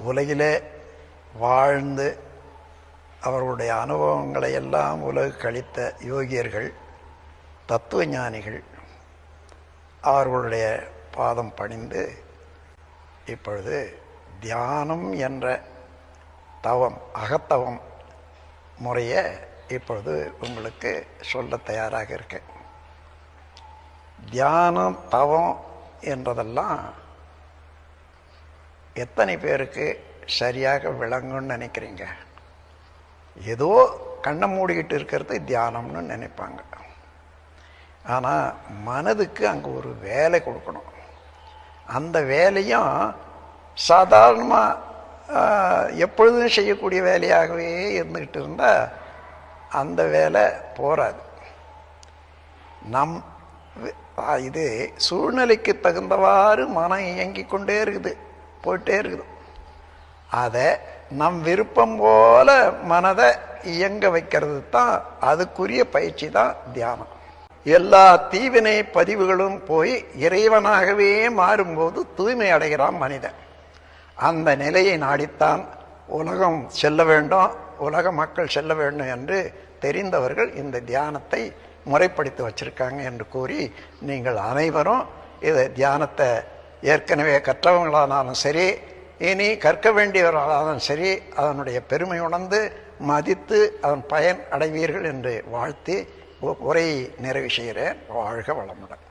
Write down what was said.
உலகிலே வாழ்ந்து அவர்களுடைய அனுபவங்களை எல்லாம் உலகு கழித்த யோகியர்கள், தத்துவ ஞானிகள் அவர்களுடைய பாதம் பணிந்து இப்பொழுது தியானம் என்ற தவம், அகத்தவம் முறையை இப்பொழுது உங்களுக்கு சொல்ல தயாராக இருக்கேன். தியானம், தவம் என்றதெல்லாம் எத்தனை பேருக்கு சரியாக விளங்குன்னு நினைக்கிறீங்க? ஏதோ கண்ணை மூடிக்கிட்டு இருக்கிறது தியானம்னு நினைப்பாங்க. ஆனால் மனதுக்கு அங்கே ஒரு வேலை கொடுக்கணும். அந்த வேலையும் சாதாரணமாக எப்பொழுதும் செய்யக்கூடிய வேலையாகவே இருந்துக்கிட்டு இருந்தால் அந்த வேலை போராது. இது சூழ்நிலைக்கு தகுந்தவாறு மனம் இயங்கி கொண்டே இருக்குது, போயிட்டே இருக்குது. அதை நம் விருப்பம் போல மனதை இயங்க வைக்கிறது தான், அதுக்குரிய பயிற்சி தான் தியானம். எல்லா தீவினை பதிவுகளும் போய் இறைவனாகவே மாறும்போது தூய்மை அடைகிறான் மனிதன். அந்த நிலையை நாடித்தான் உலகம் செல்ல வேண்டும், உலக மக்கள் செல்ல வேண்டும் என்று தெரிந்தவர்கள் இந்த தியானத்தை முறைப்படுத்தி வச்சிருக்காங்க என்று கூறி, நீங்கள் அனைவரும் இதை தியானத்தை ஏற்கனவே கற்றவங்களானாலும் சரி, இனி கற்க வேண்டியவர்களானாலும் சரி, அதனுடைய பெருமை உணர்ந்து மதித்து அதன் பயன் அடைவீர்கள் என்று வாழ்த்தி உரையை நிறைவு செய்கிறேன். வாழ்க வளமுடன்.